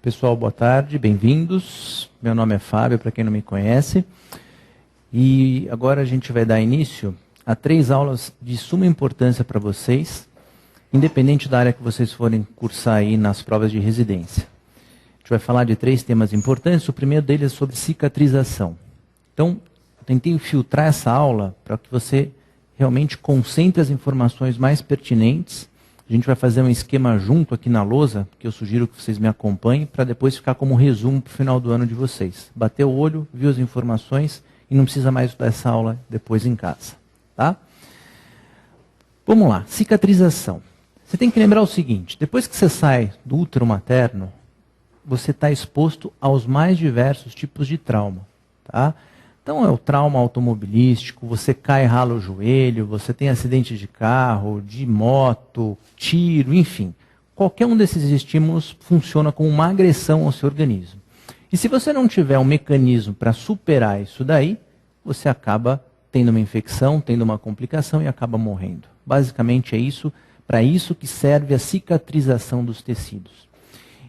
Pessoal, boa tarde, bem-vindos. Meu nome é Fábio, para quem não me conhece. E agora a gente vai dar início a 3 aulas de suma importância para vocês, independente da área que vocês forem cursar aí nas provas de residência. A gente vai falar de 3 temas importantes. O primeiro deles é sobre cicatrização. Então, eu tentei filtrar essa aula para que você realmente concentre as informações mais pertinentes. A gente vai fazer um esquema junto aqui na lousa, que eu sugiro que vocês me acompanhem, para depois ficar como resumo para o final do ano de vocês. Bater o olho, viu as informações e não precisa mais estudar essa aula depois em casa. Tá? Vamos lá, cicatrização. Você tem que lembrar o seguinte, depois que você sai do útero materno, você está exposto aos mais diversos tipos de trauma. Tá? Então é o trauma automobilístico, você cai e rala o joelho, você tem acidente de carro, de moto, tiro, enfim. Qualquer um desses estímulos funciona como uma agressão ao seu organismo. E se você não tiver um mecanismo para superar isso daí, você acaba tendo uma infecção, tendo uma complicação e acaba morrendo. Basicamente é isso, para isso que serve a cicatrização dos tecidos.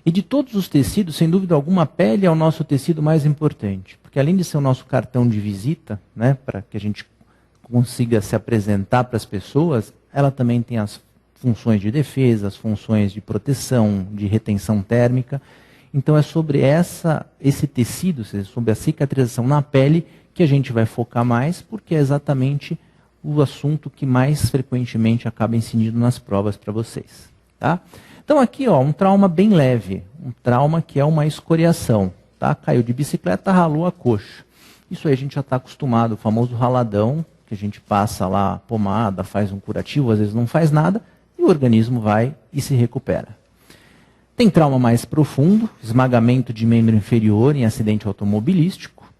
E de todos os tecidos, sem dúvida alguma, a pele é o nosso tecido mais importante. Porque além de ser o nosso cartão de visita, né, para que a gente consiga se apresentar para as pessoas, ela também tem as funções de defesa, as funções de proteção, de retenção térmica. Então é sobre esse tecido, sobre a cicatrização na pele, que a gente vai focar mais, porque é exatamente o assunto que mais frequentemente acaba incidindo nas provas para vocês. Tá? Então aqui, ó, um trauma bem leve, um trauma que é uma escoriação. Tá? Caiu de bicicleta, ralou a coxa. Isso aí a gente já está acostumado, o famoso raladão, que a gente passa lá pomada, faz um curativo, às vezes não faz nada, e o organismo vai e se recupera. Tem trauma mais profundo, esmagamento de membro inferior em acidente automobilístico.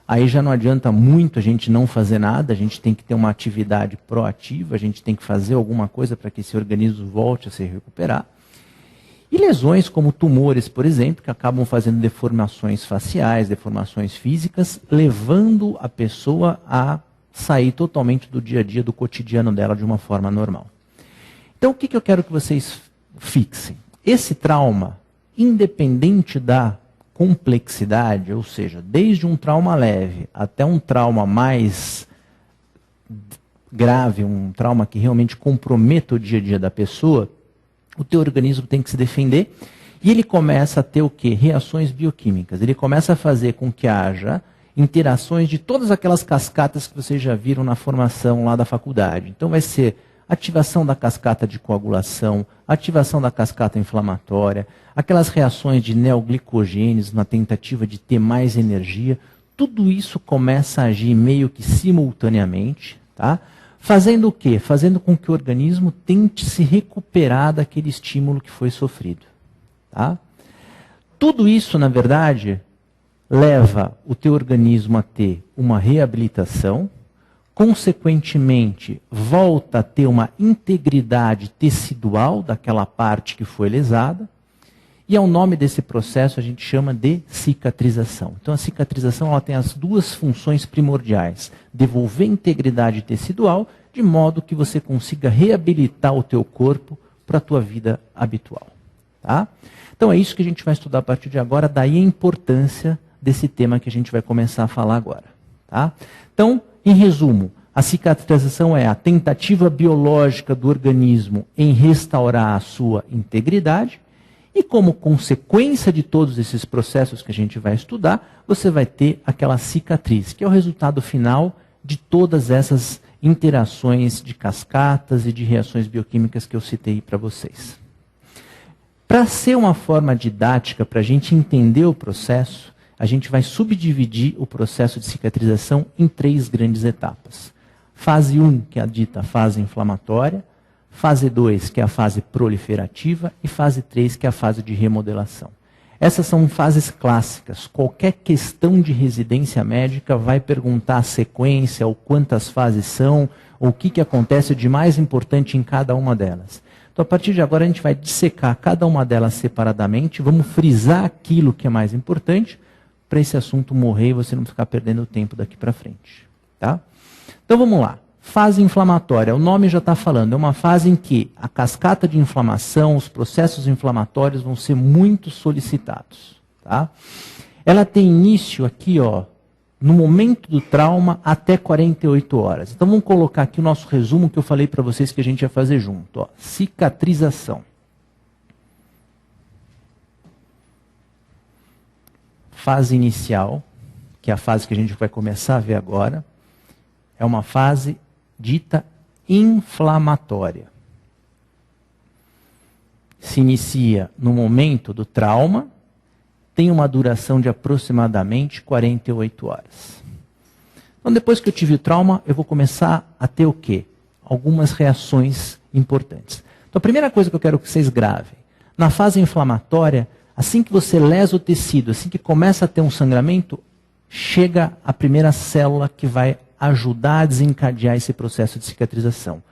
Aí já não adianta muito a gente não fazer nada, a gente tem que ter uma atividade proativa, a gente tem que fazer alguma coisa para que esse organismo volte a se recuperar. E lesões como tumores, por exemplo, que acabam fazendo deformações faciais, deformações físicas, levando a pessoa a sair totalmente do dia a dia, do cotidiano dela de uma forma normal. Então o que eu quero que vocês fixem? Esse trauma, independente da complexidade, ou seja, desde um trauma leve até um trauma mais grave, um trauma que realmente comprometa o dia a dia da pessoa, o teu organismo tem que se defender e ele começa a ter o quê? Reações bioquímicas. Ele começa a fazer com que haja interações de todas aquelas cascatas que vocês já viram na formação lá da faculdade. Então vai ser ativação da cascata de coagulação, ativação da cascata inflamatória, aquelas reações de neoglicogênios na tentativa de ter mais energia. Tudo isso começa a agir meio que simultaneamente, tá? Fazendo o quê? Fazendo com que o organismo tente se recuperar daquele estímulo que foi sofrido. Tá? Tudo isso, na verdade, leva o teu organismo a ter uma reabilitação, consequentemente, volta a ter uma integridade tecidual daquela parte que foi lesada, e ao nome desse processo a gente chama de cicatrização. Então a cicatrização ela tem as 2 funções primordiais. Devolver integridade tecidual, de modo que você consiga reabilitar o teu corpo para a tua vida habitual. Tá? Então é isso que a gente vai estudar a partir de agora, daí a importância desse tema que a gente vai começar a falar agora. Tá? Então, em resumo, a cicatrização é a tentativa biológica do organismo em restaurar a sua integridade, e como consequência de todos esses processos que a gente vai estudar, você vai ter aquela cicatriz, que é o resultado final de todas essas interações de cascatas e de reações bioquímicas que eu citei para vocês. Para ser uma forma didática, para a gente entender o processo, a gente vai subdividir o processo de cicatrização em 3 grandes etapas. Fase 1, que é a dita fase inflamatória. Fase 2, que é a fase proliferativa, e fase 3, que é a fase de remodelação. Essas são fases clássicas. Qualquer questão de residência médica vai perguntar a sequência, ou quantas fases são, ou o que acontece de mais importante em cada uma delas. Então, a partir de agora, a gente vai dissecar cada uma delas separadamente, vamos frisar aquilo que é mais importante, para esse assunto morrer e você não ficar perdendo tempo daqui para frente. Tá? Então, vamos lá. Fase inflamatória, o nome já está falando, é uma fase em que a cascata de inflamação, os processos inflamatórios vão ser muito solicitados. Tá? Ela tem início aqui, ó, no momento do trauma até 48 horas. Então vamos colocar aqui o nosso resumo que eu falei para vocês que a gente ia fazer junto. Ó. Cicatrização. Fase inicial, que é a fase que a gente vai começar a ver agora, é uma fase dita inflamatória. Se inicia no momento do trauma, tem uma duração de aproximadamente 48 horas. Então, depois que eu tive o trauma, eu vou começar a ter o quê? Algumas reações importantes. Então, a primeira coisa que eu quero que vocês gravem, na fase inflamatória, assim que você lesa o tecido, assim que começa a ter um sangramento, chega a primeira célula que vai ajudar a desencadear esse processo de cicatrização.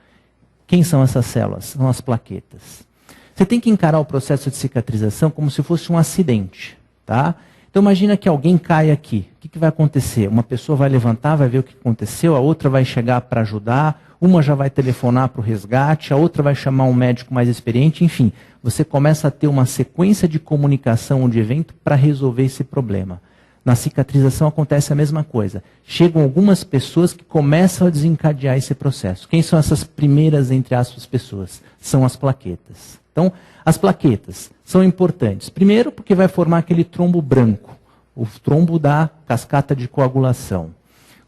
Quem são essas células? São as plaquetas. Você tem que encarar o processo de cicatrização como se fosse um acidente. Tá? Então imagina que alguém cai aqui. O que vai acontecer? Uma pessoa vai levantar, vai ver o que aconteceu, a outra vai chegar para ajudar, uma já vai telefonar para o resgate, a outra vai chamar um médico mais experiente, enfim. Você começa a ter uma sequência de comunicação ou de evento para resolver esse problema. Na cicatrização acontece a mesma coisa. Chegam algumas pessoas que começam a desencadear esse processo. Quem são essas primeiras, entre aspas, pessoas? São as plaquetas. Então, as plaquetas são importantes. Primeiro, porque vai formar aquele trombo branco, o trombo da cascata de coagulação.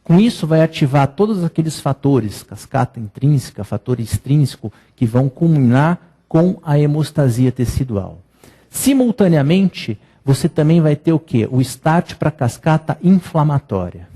Com isso, vai ativar todos aqueles fatores, cascata intrínseca, fator extrínseco, que vão culminar com a hemostasia tecidual. Simultaneamente, você também vai ter o quê? O start para a cascata inflamatória.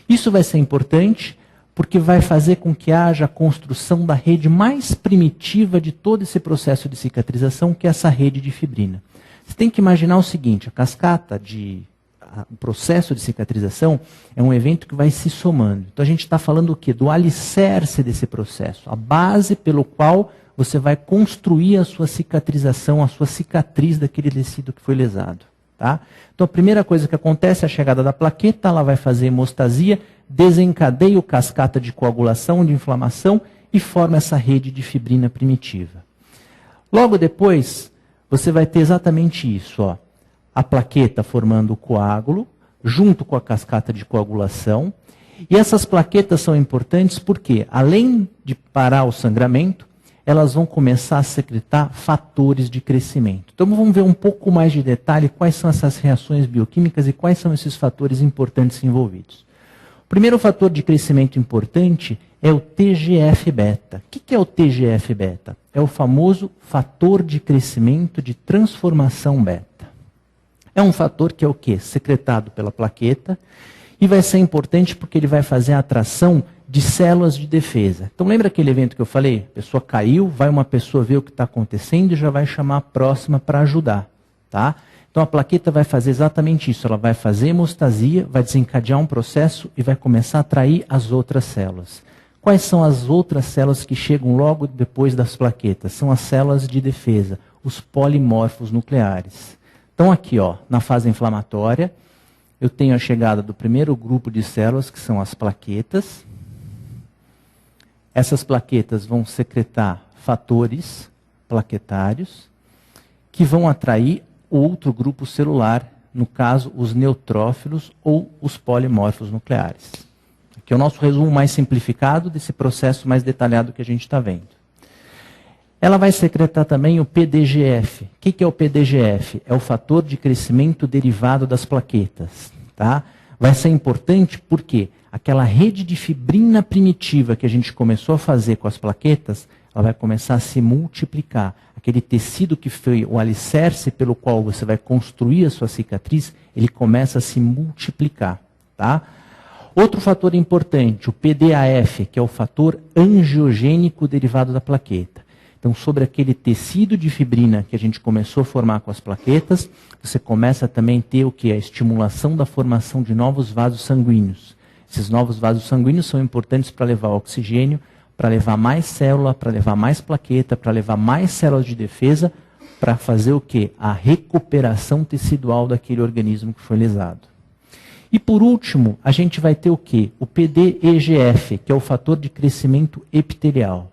Isso vai ser importante porque vai fazer com que haja a construção da rede mais primitiva de todo esse processo de cicatrização, que é essa rede de fibrina. Você tem que imaginar o seguinte, o processo de cicatrização é um evento que vai se somando. Então a gente está falando o quê? Do alicerce desse processo, a base pelo qual você vai construir a sua cicatrização, a sua cicatriz daquele tecido que foi lesado. Tá? Então a primeira coisa que acontece é a chegada da plaqueta, ela vai fazer hemostasia, desencadeia o cascata de coagulação, de inflamação e forma essa rede de fibrina primitiva. Logo depois, você vai ter exatamente isso, ó, a plaqueta formando o coágulo, junto com a cascata de coagulação. E essas plaquetas são importantes porque, além de parar o sangramento, elas vão começar a secretar fatores de crescimento. Então vamos ver um pouco mais de detalhe quais são essas reações bioquímicas e quais são esses fatores importantes envolvidos. O primeiro fator de crescimento importante é o TGF-beta. O que é o TGF-beta? É o famoso fator de crescimento de transformação beta. É um fator que é o quê? Secretado pela plaqueta e vai ser importante porque ele vai fazer a atração de células de defesa. Então lembra aquele evento que eu falei? A pessoa caiu, vai uma pessoa ver o que está acontecendo e já vai chamar a próxima para ajudar. Tá? Então a plaqueta vai fazer exatamente isso, ela vai fazer hemostasia, vai desencadear um processo e vai começar a atrair as outras células. Quais são as outras células que chegam logo depois das plaquetas? São as células de defesa, os polimorfos nucleares. Então aqui, ó, na fase inflamatória, eu tenho a chegada do primeiro grupo de células, que são as plaquetas. Essas plaquetas vão secretar fatores plaquetários que vão atrair outro grupo celular, no caso, os neutrófilos ou os polimorfos nucleares. Aqui é o nosso resumo mais simplificado desse processo mais detalhado que a gente está vendo. Ela vai secretar também o PDGF. O que é o PDGF? É o fator de crescimento derivado das plaquetas. Tá? Vai ser importante porque aquela rede de fibrina primitiva que a gente começou a fazer com as plaquetas, ela vai começar a se multiplicar. Aquele tecido que foi o alicerce pelo qual você vai construir a sua cicatriz, ele começa a se multiplicar. Tá? Outro fator importante, o PDAF, que é o fator angiogênico derivado da plaqueta. Então, sobre aquele tecido de fibrina que a gente começou a formar com as plaquetas, você começa a também ter o que? A estimulação da formação de novos vasos sanguíneos. Esses novos vasos sanguíneos são importantes para levar oxigênio, para levar mais célula, para levar mais plaqueta, para levar mais células de defesa, para fazer o quê? A recuperação tecidual daquele organismo que foi lesado. E por último, a gente vai ter o quê? O PDEGF, que é o fator de crescimento epitelial.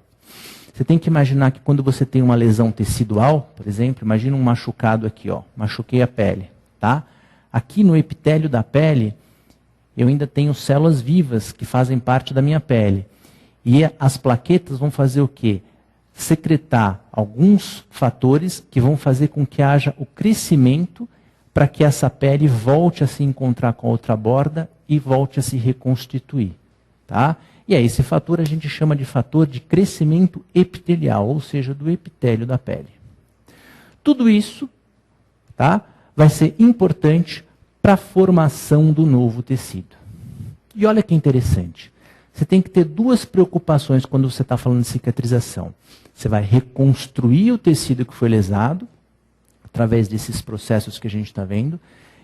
Você tem que imaginar que quando você tem uma lesão tecidual, por exemplo, imagina um machucado aqui, ó, machuquei a pele, tá? Aqui no epitélio da pele, eu ainda tenho células vivas que fazem parte da minha pele. E as plaquetas vão fazer o quê? Secretar alguns fatores que vão fazer com que haja o crescimento para que essa pele volte a se encontrar com a outra borda e volte a se reconstituir, tá? E aí esse fator a gente chama de fator de crescimento epitelial, ou seja, do epitélio da pele. Tudo isso, tá, vai ser importante para a formação do novo tecido. E olha que interessante, você tem que ter duas preocupações quando você está falando de cicatrização. Você vai reconstruir o tecido que foi lesado, através desses processos que a gente está vendo,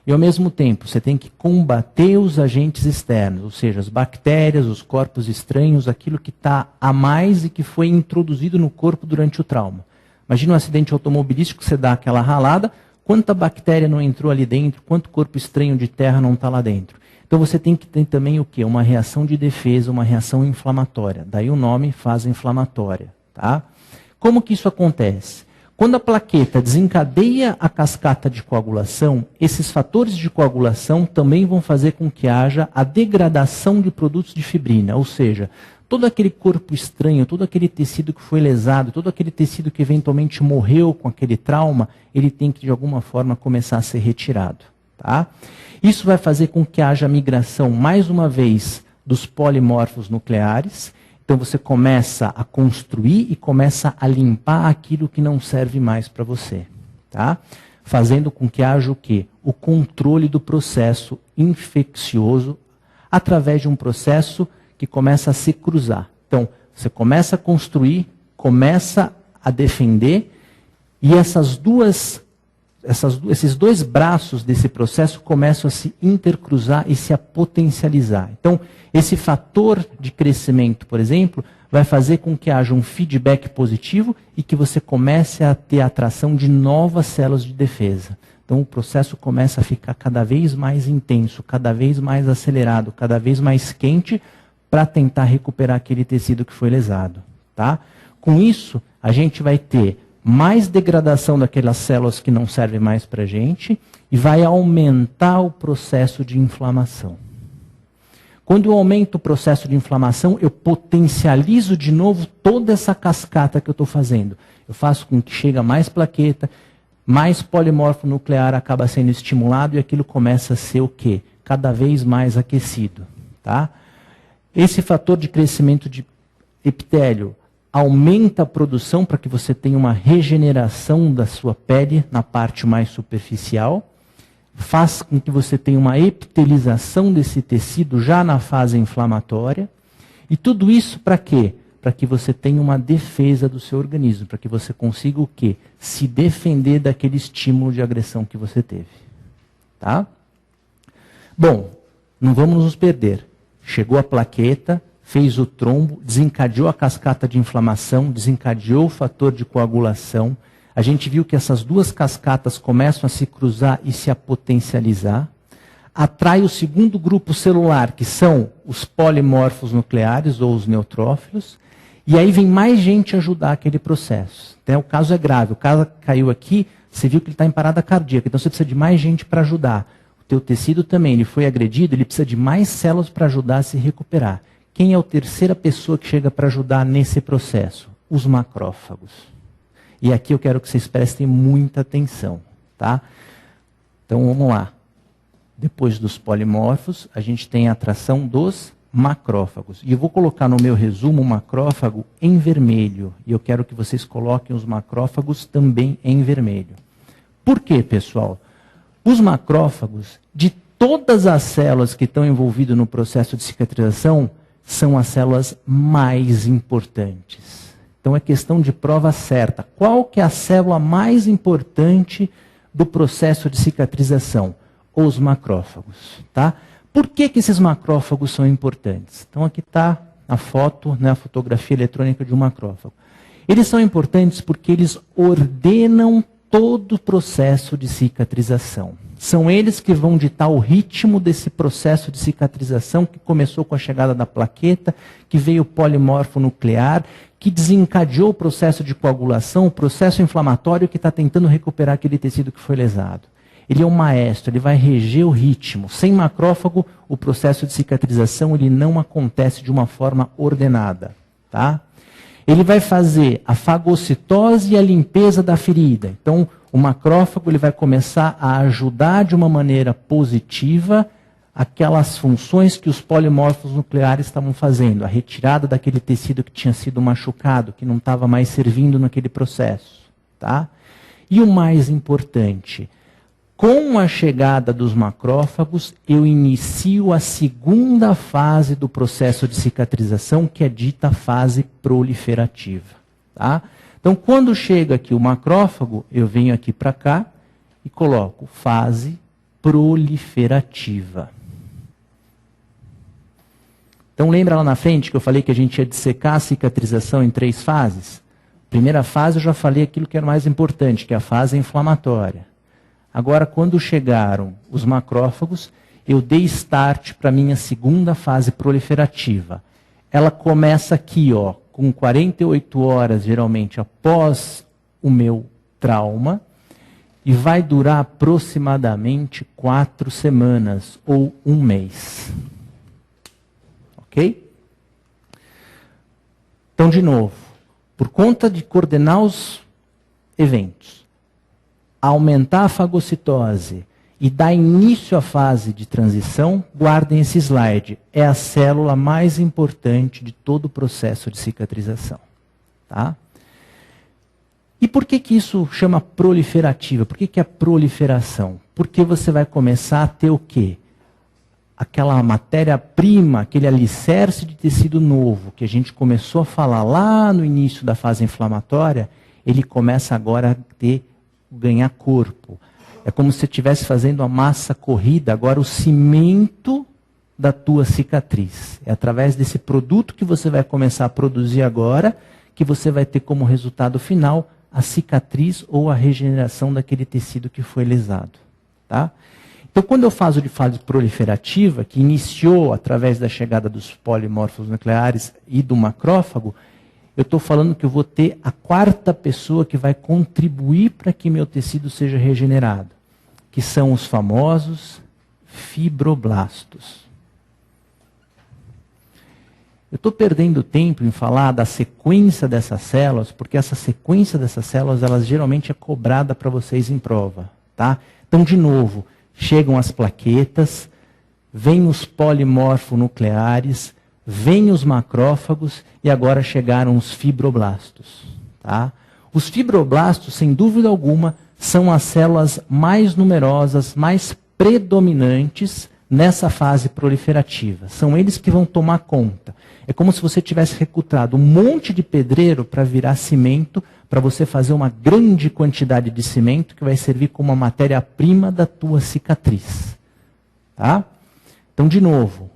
e ao mesmo tempo você tem que combater os agentes externos, ou seja, as bactérias, os corpos estranhos, aquilo que está a mais e que foi introduzido no corpo durante o trauma. Imagina um acidente automobilístico, você dá aquela ralada, quanta bactéria não entrou ali dentro, quanto corpo estranho de terra não está lá dentro. Então você tem que ter também o quê? Uma reação de defesa, uma reação inflamatória. Daí o nome fase inflamatória, tá? Como que isso acontece? Quando a plaqueta desencadeia a cascata de coagulação, esses fatores de coagulação também vão fazer com que haja a degradação de produtos de fibrina, ou seja, todo aquele corpo estranho, todo aquele tecido que foi lesado, todo aquele tecido que eventualmente morreu com aquele trauma, ele tem que de alguma forma começar a ser retirado, tá? Isso vai fazer com que haja a migração, mais uma vez, dos polimorfos nucleares. Então você começa a construir e começa a limpar aquilo que não serve mais para você, tá? Fazendo com que haja o quê? O controle do processo infeccioso através de um processo que começa a se cruzar. Então, você começa a construir, começa a defender, e esses dois braços desse processo começam a se intercruzar e se a potencializar. Então, esse fator de crescimento, por exemplo, vai fazer com que haja um feedback positivo e que você comece a ter a atração de novas células de defesa. Então, o processo começa a ficar cada vez mais intenso, cada vez mais acelerado, cada vez mais quente para tentar recuperar aquele tecido que foi lesado, tá? Com isso, a gente vai ter mais degradação daquelas células que não servem mais para a gente e vai aumentar o processo de inflamação. Quando eu aumento o processo de inflamação, eu potencializo de novo toda essa cascata que eu estou fazendo. Eu faço com que chegue mais plaqueta, mais polimorfo nuclear acaba sendo estimulado e aquilo começa a ser o quê? Cada vez mais aquecido, tá? Esse fator de crescimento de epitélio aumenta a produção para que você tenha uma regeneração da sua pele na parte mais superficial, faz com que você tenha uma epitelização desse tecido já na fase inflamatória, e tudo isso para quê? Para que você tenha uma defesa do seu organismo, para que você consiga o quê? Se defender daquele estímulo de agressão que você teve. Tá? Bom, não vamos nos perder. Chegou a plaqueta, fez o trombo, desencadeou a cascata de inflamação, desencadeou o fator de coagulação. A gente viu que essas duas cascatas começam a se cruzar e se a potencializar. Atrai o segundo grupo celular, que são os polimorfos nucleares ou os neutrófilos. E aí vem mais gente ajudar aquele processo. Então, o caso é grave. O caso caiu aqui, você viu que ele está em parada cardíaca. Então você precisa de mais gente para ajudar. O teu tecido também, ele foi agredido, ele precisa de mais células para ajudar a se recuperar. Quem é a terceira pessoa que chega para ajudar nesse processo? Os macrófagos. E aqui eu quero que vocês prestem muita atenção, tá? Então vamos lá. Depois dos polimorfos, a gente tem a atração dos macrófagos. E eu vou colocar no meu resumo o macrófago em vermelho. E eu quero que vocês coloquem os macrófagos também em vermelho. Por quê, pessoal? Os macrófagos, de todas as células que estão envolvidas no processo de cicatrização, são as células mais importantes. Então é questão de prova certa. Qual que é a célula mais importante do processo de cicatrização? Os macrófagos, tá? Por que esses macrófagos são importantes? Então aqui está a foto, né, a fotografia eletrônica de um macrófago. Eles são importantes porque eles ordenam todo o processo de cicatrização. São eles que vão ditar o ritmo desse processo de cicatrização que começou com a chegada da plaqueta, que veio o polimorfo nuclear, que desencadeou o processo de coagulação, o processo inflamatório que está tentando recuperar aquele tecido que foi lesado. Ele é um maestro, ele vai reger o ritmo. Sem macrófago, o processo de cicatrização ele não acontece de uma forma ordenada. Tá? Ele vai fazer a fagocitose e a limpeza da ferida. Então, o macrófago ele vai começar a ajudar de uma maneira positiva aquelas funções que os polimorfos nucleares estavam fazendo, a retirada daquele tecido que tinha sido machucado, que não estava mais servindo naquele processo. Tá? E o mais importante, com a chegada dos macrófagos, eu inicio a segunda fase do processo de cicatrização, que é dita fase proliferativa. Tá? Então, quando chega aqui o macrófago, eu venho aqui para cá e coloco fase proliferativa. Então, lembra lá na frente que eu falei que a gente ia dissecar a cicatrização em 3 fases? Primeira fase eu já falei aquilo que era mais importante, que é a fase inflamatória. Agora, quando chegaram os macrófagos, eu dei start para a minha segunda fase proliferativa. Ela começa aqui, ó, com 48 horas, geralmente, após o meu trauma, e vai durar aproximadamente 4 semanas ou 1 mês. Ok? Então, de novo, por conta de coordenar os eventos, aumentar a fagocitose e dar início à fase de transição, guardem esse slide. É a célula mais importante de todo o processo de cicatrização. Tá? E por que isso chama proliferativa? Por que é proliferação? Porque você vai começar a ter o quê? Aquela matéria-prima, aquele alicerce de tecido novo, que a gente começou a falar lá no início da fase inflamatória, ele começa agora a ganhar corpo. É como se você estivesse fazendo a massa corrida, agora o cimento da tua cicatriz. É através desse produto que você vai começar a produzir agora, que você vai ter como resultado final a cicatriz ou a regeneração daquele tecido que foi lesado. Tá? Então, quando eu faço de fase proliferativa, que iniciou através da chegada dos polimorfos nucleares e do macrófago, eu estou falando que eu vou ter a 4ª pessoa que vai contribuir para que meu tecido seja regenerado, que são os famosos fibroblastos. Eu estou perdendo tempo em falar da sequência dessas células, porque essa sequência dessas células, elas geralmente é cobrada para vocês em prova. Tá? Então, de novo, chegam as plaquetas, vêm os polimorfonucleares, vêm os macrófagos e agora chegaram os fibroblastos. Tá? Os fibroblastos, sem dúvida alguma, são as células mais numerosas, mais predominantes nessa fase proliferativa. São eles que vão tomar conta. É como se você tivesse recrutado um monte de pedreiro para virar cimento, para você fazer uma grande quantidade de cimento que vai servir como uma matéria-prima da tua cicatriz. Tá? Então, de novo,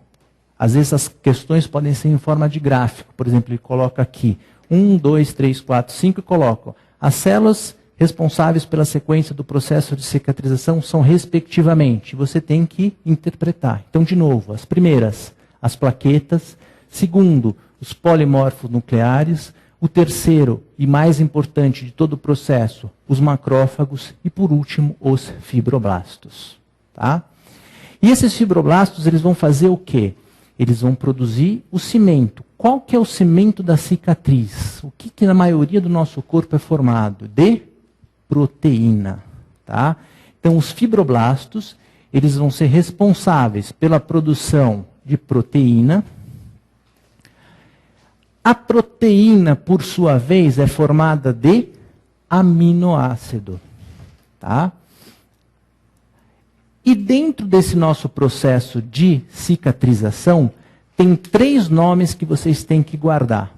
às vezes as questões podem ser em forma de gráfico. Por exemplo, ele coloca aqui 1, 2, 3, 4, 5 e coloca as células responsáveis pela sequência do processo de cicatrização são respectivamente. Você tem que interpretar. Então, de novo, as primeiras, as plaquetas. Segundo, os polimorfos nucleares. O terceiro e mais importante de todo o processo, os macrófagos. E por último, os fibroblastos. Tá? E esses fibroblastos, eles vão fazer o quê? Eles vão produzir o cimento. Qual que é o cimento da cicatriz? O que na maioria do nosso corpo é formado? De proteína. Tá? Então, os fibroblastos, eles vão ser responsáveis pela produção de proteína. A proteína, por sua vez, é formada de aminoácido. Tá? E dentro desse nosso processo de cicatrização, tem 3 nomes que vocês têm que guardar.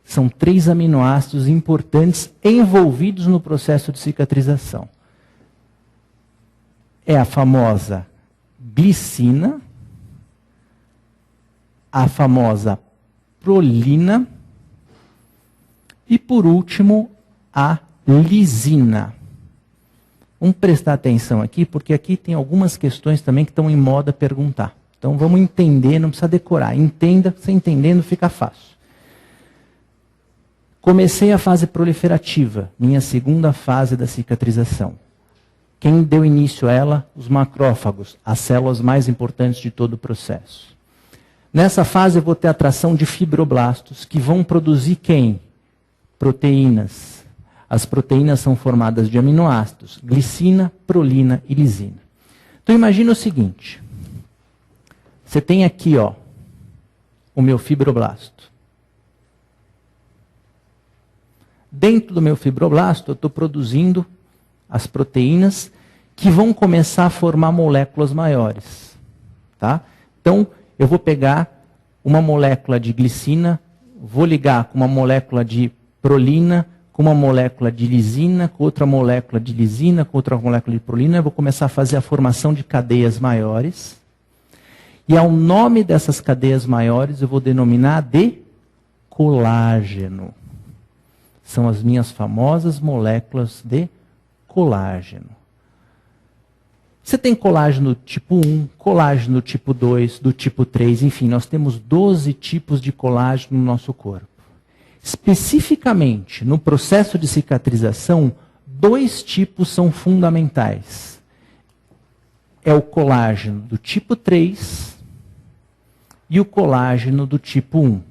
São 3 aminoácidos importantes envolvidos no processo de cicatrização. É a famosa glicina, a famosa prolina e, por último, a lisina. Vamos prestar atenção aqui, porque aqui tem algumas questões também que estão em moda perguntar. Então vamos entender, não precisa decorar. Entenda, você entendendo fica fácil. Comecei a fase proliferativa, minha segunda fase da cicatrização. Quem deu início a ela? Os macrófagos, as células mais importantes de todo o processo. Nessa fase eu vou ter atração de fibroblastos, que vão produzir quem? Proteínas. As proteínas são formadas de aminoácidos, glicina, prolina e lisina. Então imagina o seguinte, você tem aqui o meu fibroblasto. Dentro do meu fibroblasto eu estou produzindo as proteínas que vão começar a formar moléculas maiores. Tá? Então eu vou pegar uma molécula de glicina, vou ligar com uma molécula de prolina, com uma molécula de lisina, com outra molécula de lisina, com outra molécula de prolina, eu vou começar a fazer a formação de cadeias maiores. E ao nome dessas cadeias maiores eu vou denominar de colágeno. São as minhas famosas moléculas de colágeno. Você tem colágeno tipo 1, colágeno tipo 2, do tipo 3, enfim, nós temos 12 tipos de colágeno no nosso corpo. Especificamente, no processo de cicatrização, 2 tipos são fundamentais. É o colágeno do tipo 3 e o colágeno do tipo 1,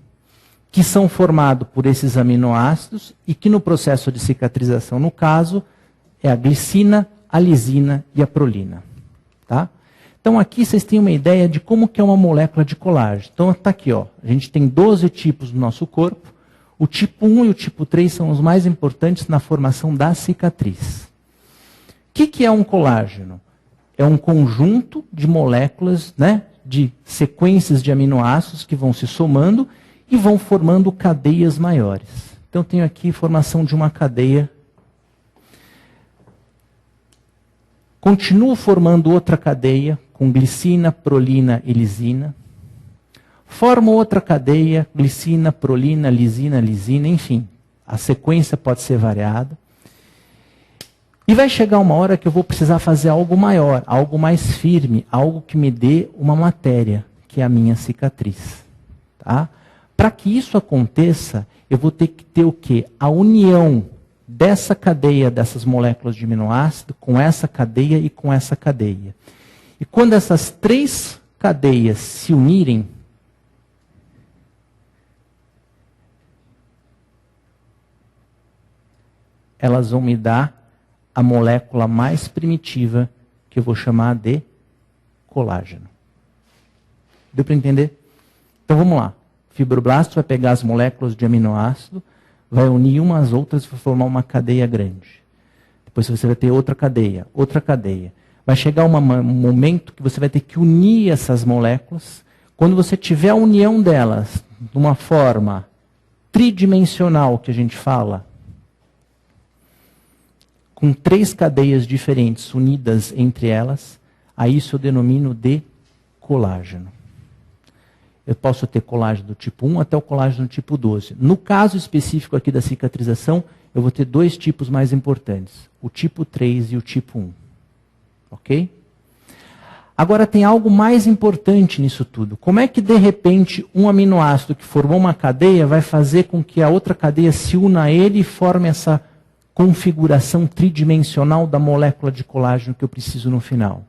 que são formados por esses aminoácidos e que no processo de cicatrização, no caso, é a glicina, a lisina e a prolina. Tá? Então aqui vocês têm uma ideia de como que é uma molécula de colágeno. Então está aqui, a gente tem 12 tipos no nosso corpo. O tipo 1 e o tipo 3 são os mais importantes na formação da cicatriz. O que é um colágeno? É um conjunto de moléculas, de sequências de aminoácidos que vão se somando e vão formando cadeias maiores. Então eu tenho aqui formação de uma cadeia. Continuo formando outra cadeia com glicina, prolina e lisina. Formo outra cadeia, glicina, prolina, lisina, enfim. A sequência pode ser variada. E vai chegar uma hora que eu vou precisar fazer algo maior, algo mais firme, algo que me dê uma matéria, que é a minha cicatriz. Tá? Para que isso aconteça, eu vou ter que ter o quê? A união dessa cadeia, dessas moléculas de aminoácido, com essa cadeia e com essa cadeia. E quando essas 3 cadeias se unirem, elas vão me dar a molécula mais primitiva, que eu vou chamar de colágeno. Deu para entender? Então vamos lá. O fibroblasto vai pegar as moléculas de aminoácido, vai unir umas às outras e vai formar uma cadeia grande. Depois você vai ter outra cadeia, outra cadeia. Vai chegar um momento que você vai ter que unir essas moléculas. Quando você tiver a união delas de uma forma tridimensional, que a gente fala, com 3 cadeias diferentes unidas entre elas, a isso eu denomino de colágeno. Eu posso ter colágeno do tipo 1 até o colágeno do tipo 12. No caso específico aqui da cicatrização, eu vou ter 2 tipos mais importantes, o tipo 3 e o tipo 1. Ok? Agora tem algo mais importante nisso tudo. Como é que de repente um aminoácido que formou uma cadeia vai fazer com que a outra cadeia se una a ele e forme essa configuração tridimensional da molécula de colágeno que eu preciso no final?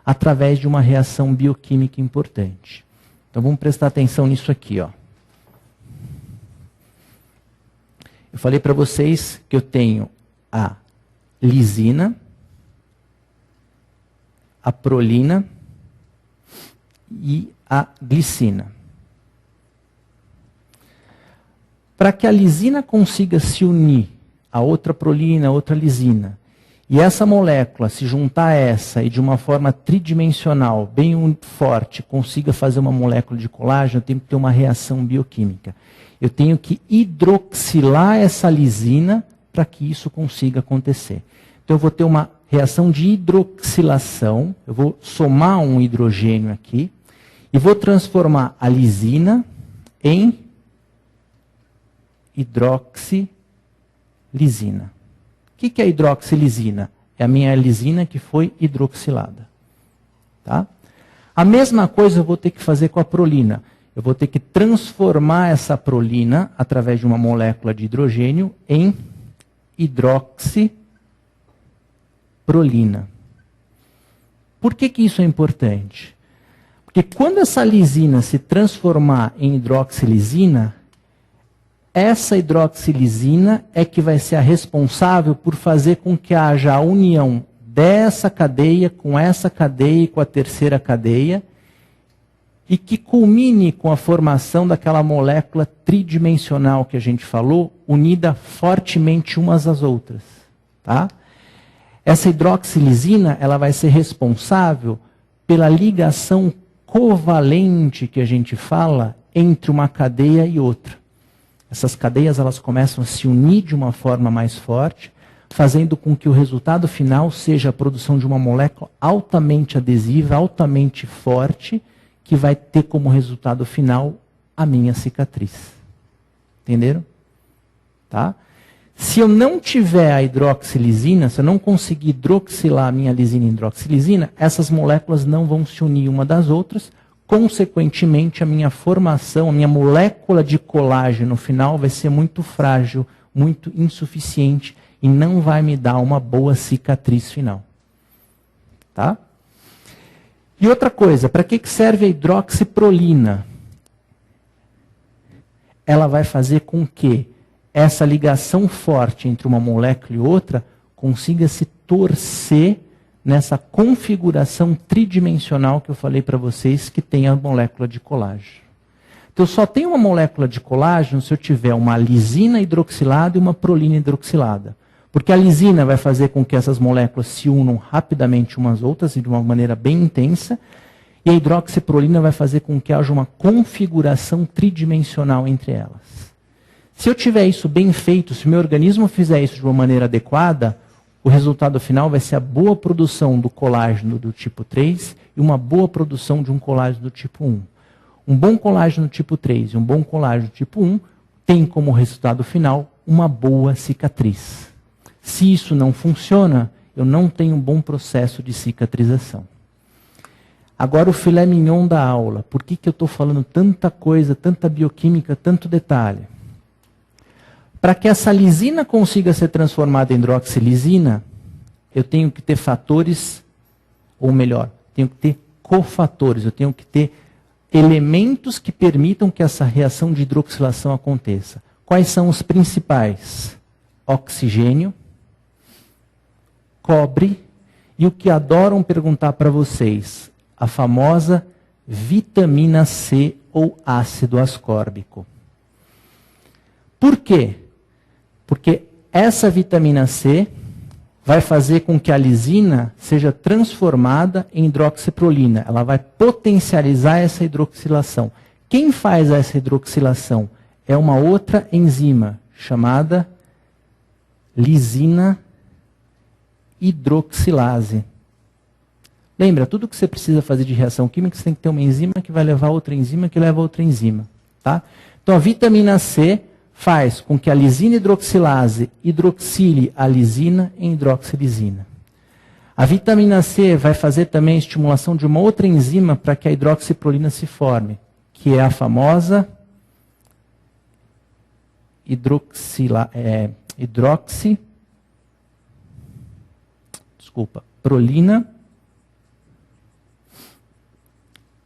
Através de uma reação bioquímica importante. Então vamos prestar atenção nisso aqui. Eu falei para vocês que eu tenho a lisina, a prolina e a glicina. Para que a lisina consiga se unir a outra prolina, a outra lisina, e essa molécula se juntar a essa e de uma forma tridimensional, bem forte, consiga fazer uma molécula de colágeno, eu tenho que ter uma reação bioquímica. Eu tenho que hidroxilar essa lisina para que isso consiga acontecer. Então eu vou ter uma reação de hidroxilação, eu vou somar um hidrogênio aqui, e vou transformar a lisina em hidroxilisina. O que é hidroxilisina? É a minha lisina que foi hidroxilada. Tá? A mesma coisa eu vou ter que fazer com a prolina. Eu vou ter que transformar essa prolina, através de uma molécula de hidrogênio, em hidroxiprolina. Por que isso é importante? Porque quando essa lisina se transformar em hidroxilisina, essa hidroxilisina é que vai ser a responsável por fazer com que haja a união dessa cadeia com essa cadeia e com a terceira cadeia, e que culmine com a formação daquela molécula tridimensional que a gente falou, unida fortemente umas às outras. Tá? Essa hidroxilisina ela vai ser responsável pela ligação covalente que a gente fala entre uma cadeia e outra. Essas cadeias elas começam a se unir de uma forma mais forte, fazendo com que o resultado final seja a produção de uma molécula altamente adesiva, altamente forte, que vai ter como resultado final a minha cicatriz. Entenderam? Tá? Se eu não tiver a hidroxilisina, se eu não conseguir hidroxilar a minha lisina e hidroxilisina, essas moléculas não vão se unir uma das outras, consequentemente a minha formação, a minha molécula de colágeno final vai ser muito frágil, muito insuficiente e não vai me dar uma boa cicatriz final. Tá? E outra coisa, para que serve a hidroxiprolina? Ela vai fazer com que essa ligação forte entre uma molécula e outra consiga se torcer nessa configuração tridimensional que eu falei para vocês que tem a molécula de colágeno. Então eu só tenho uma molécula de colágeno se eu tiver uma lisina hidroxilada e uma prolina hidroxilada. Porque a lisina vai fazer com que essas moléculas se unam rapidamente umas às outras e de uma maneira bem intensa. E a hidroxiprolina vai fazer com que haja uma configuração tridimensional entre elas. Se eu tiver isso bem feito, se o meu organismo fizer isso de uma maneira adequada, o resultado final vai ser a boa produção do colágeno do tipo 3 e uma boa produção de um colágeno do tipo 1. Um bom colágeno tipo 3 e um bom colágeno tipo 1 tem como resultado final uma boa cicatriz. Se isso não funciona, eu não tenho um bom processo de cicatrização. Agora o filé mignon da aula. Por que eu estou falando tanta coisa, tanta bioquímica, tanto detalhe? Para que essa lisina consiga ser transformada em hidroxilisina, eu tenho que ter fatores, ou melhor, tenho que ter cofatores, eu tenho que ter elementos que permitam que essa reação de hidroxilação aconteça. Quais são os principais? Oxigênio, cobre e o que adoram perguntar para vocês, a famosa vitamina C ou ácido ascórbico. Por quê? Porque essa vitamina C vai fazer com que a lisina seja transformada em hidroxiprolina. Ela vai potencializar essa hidroxilação. Quem faz essa hidroxilação? É uma outra enzima chamada lisina hidroxilase. Lembra, tudo que você precisa fazer de reação química, você tem que ter uma enzima que vai levar outra enzima que leva outra enzima. Tá? Então a vitamina C faz com que a lisina hidroxilase hidroxile a lisina em hidroxilisina. A vitamina C vai fazer também a estimulação de uma outra enzima para que a hidroxiprolina se forme, que é a famosa prolina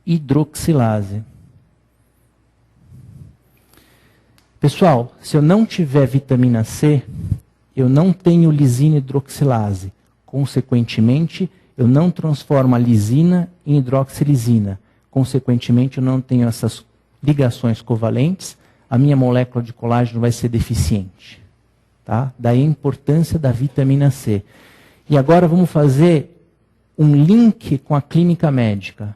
hidroxilase. Pessoal, se eu não tiver vitamina C, eu não tenho lisina hidroxilase. Consequentemente, eu não transformo a lisina em hidroxilisina. Consequentemente, eu não tenho essas ligações covalentes, a minha molécula de colágeno vai ser deficiente. Tá? Daí a importância da vitamina C. E agora vamos fazer um link com a clínica médica.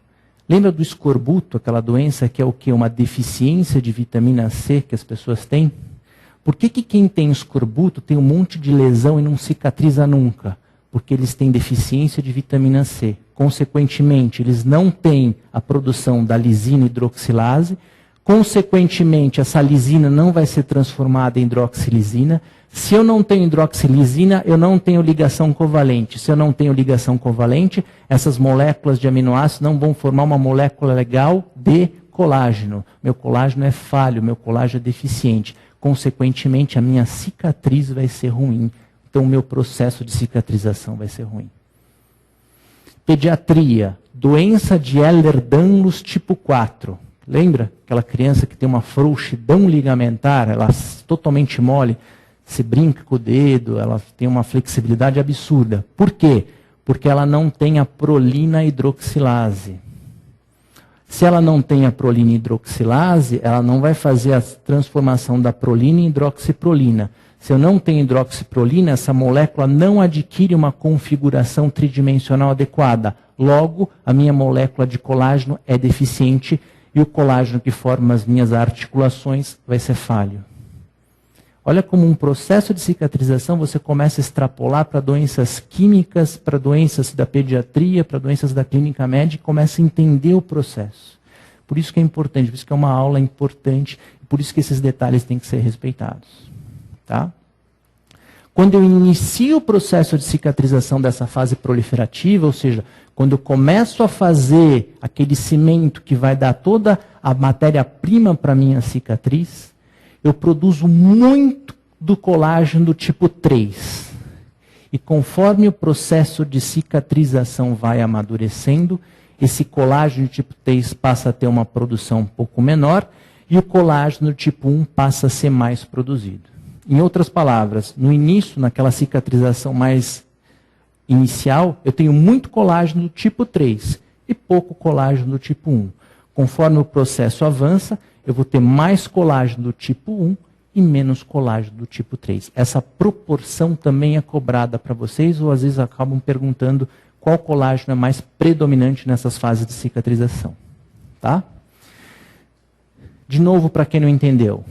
Lembra do escorbuto, aquela doença que é o quê? Uma deficiência de vitamina C que as pessoas têm? Por que quem tem escorbuto tem um monte de lesão e não cicatriza nunca? Porque eles têm deficiência de vitamina C. Consequentemente, eles não têm a produção da lisina hidroxilase. Consequentemente, essa lisina não vai ser transformada em hidroxilisina. Se eu não tenho hidroxilisina, eu não tenho ligação covalente. Se eu não tenho ligação covalente, essas moléculas de aminoácidos não vão formar uma molécula legal de colágeno. Meu colágeno é falho, meu colágeno é deficiente. Consequentemente, a minha cicatriz vai ser ruim. Então, o meu processo de cicatrização vai ser ruim. Pediatria, doença de Ehlers-Danlos tipo 4. Lembra? Aquela criança que tem uma frouxidão ligamentar, ela é totalmente mole, se brinca com o dedo, ela tem uma flexibilidade absurda. Por quê? Porque ela não tem a prolina hidroxilase. Se ela não tem a prolina hidroxilase, ela não vai fazer a transformação da prolina em hidroxiprolina. Se eu não tenho hidroxiprolina, essa molécula não adquire uma configuração tridimensional adequada. Logo, a minha molécula de colágeno é deficiente e o colágeno que forma as minhas articulações vai ser falho. Olha como um processo de cicatrização você começa a extrapolar para doenças químicas, para doenças da pediatria, para doenças da clínica médica, e começa a entender o processo. Por isso que é importante, por isso que é uma aula importante, por isso que esses detalhes têm que ser respeitados. Tá? Quando eu inicio o processo de cicatrização dessa fase proliferativa, ou seja, quando eu começo a fazer aquele cimento que vai dar toda a matéria-prima para a minha cicatriz, eu produzo muito do colágeno do tipo 3. E conforme o processo de cicatrização vai amadurecendo, esse colágeno tipo 3 passa a ter uma produção um pouco menor e o colágeno tipo 1 passa a ser mais produzido. Em outras palavras, no início, naquela cicatrização mais inicial, eu tenho muito colágeno do tipo 3 e pouco colágeno do tipo 1. Conforme o processo avança, eu vou ter mais colágeno do tipo 1 e menos colágeno do tipo 3. Essa proporção também é cobrada para vocês, ou às vezes acabam perguntando qual colágeno é mais predominante nessas fases de cicatrização. Tá? De novo, para quem não entendeu.